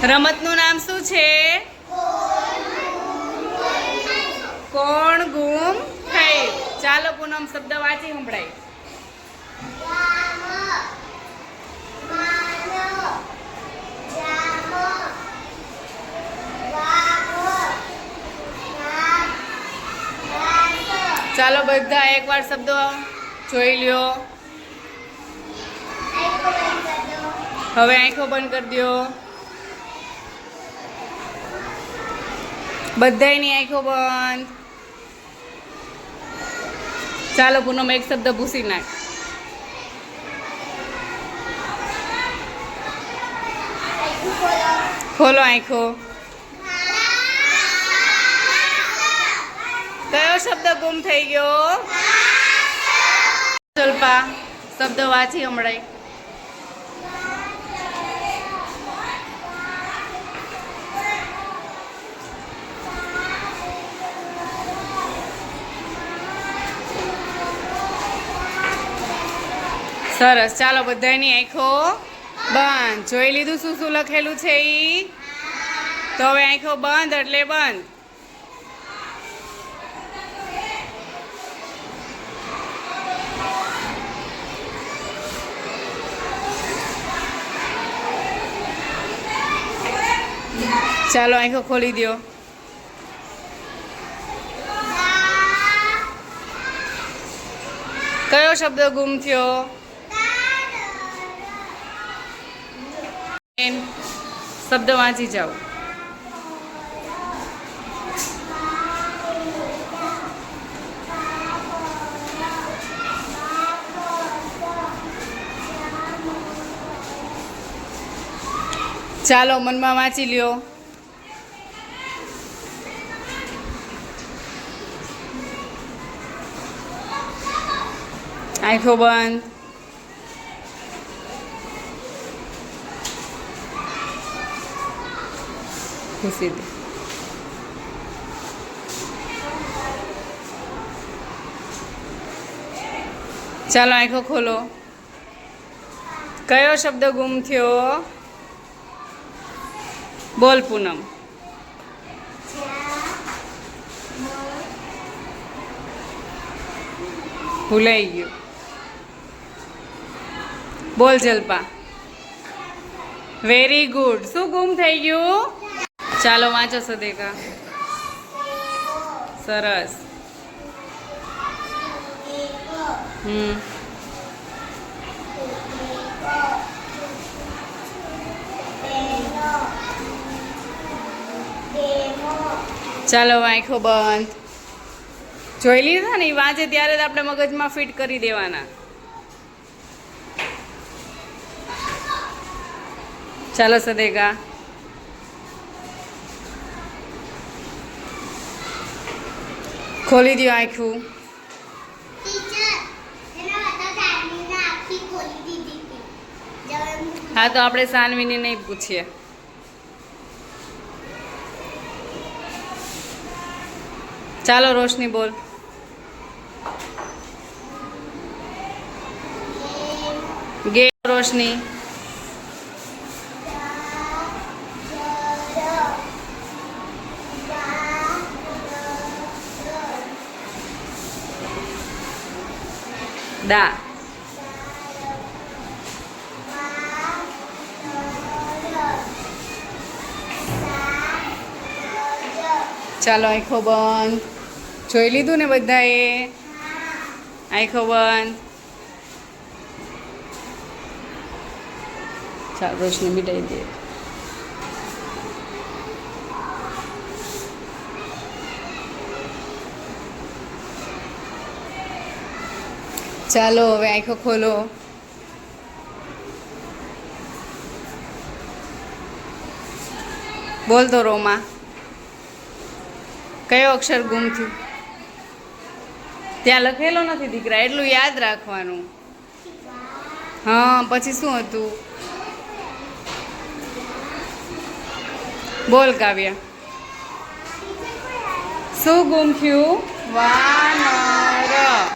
રમતનું નામ શું છે? કોણ ગુમ થયું? ચાલો પૂનમ શબ્દ વાંચી સંભળાય. ચાલો બધા એકવાર શબ્દો જોઈ લ્યો. હવે આંખો બંધ કરી દો. બધાયની આંખો બંધ. ચાલો પૂનમ એક શબ્દ ભૂસી નાખ. ખોલો આંખો. કયો શબ્દ ગુમ થઈ ગયો? જલ્પા શબ્દ વાંચી હમણાં. સરસ. ચાલો બધાની આંખો બંધ. જોઈ લીધું શું શું લખેલું છે ઈ? તો હવે આંખો બંધ એટલે બંધ. ચાલો આંખો ખોલી દો. કયો શબ્દ ગુમ થયો? શબ્દ વાંચી જાઓ. ચાલો મનમાં વાંચી લ્યો. આંખો બંધ. ખુશી દે. ચાલો આંખો ખોલો. કયો શબ્દ ગુમ થયો? બોલ પૂનમ. ભૂલાઈ ગયું. બોલ જલ્પા. Very good. શું ગુમ થઈ ગયું? ચાલો વાંચો સદેકા. સરસ. ચાલો આંખો બંધ. જોઈ લીધા ને? વાંચે ત્યારે જ આપણે મગજમાં ફિટ કરી દેવાના. ચાલો સદેકા. ખોલી દો આંખું. હા તો આપણે સાનવીને નહીં પૂછીએ. ચાલો રોશની બોલ. ગે રોશની. દા. ચાલો આંખો બંધ. જોઈ લીધું ને બધાએ? આંખો બંધ. ચાલ રોશની મિટાઈ દે. ચાલો હવે આંખો ખોલો. બોલ તો રોમા. કયો અક્ષર ગુમ થયું? ત્યાં લખેલો નથી દીકરા, એટલું યાદ રાખવાનું. હા પછી શું હતું? બોલ કાવ્યા. શું ગુમ થયું? વાન.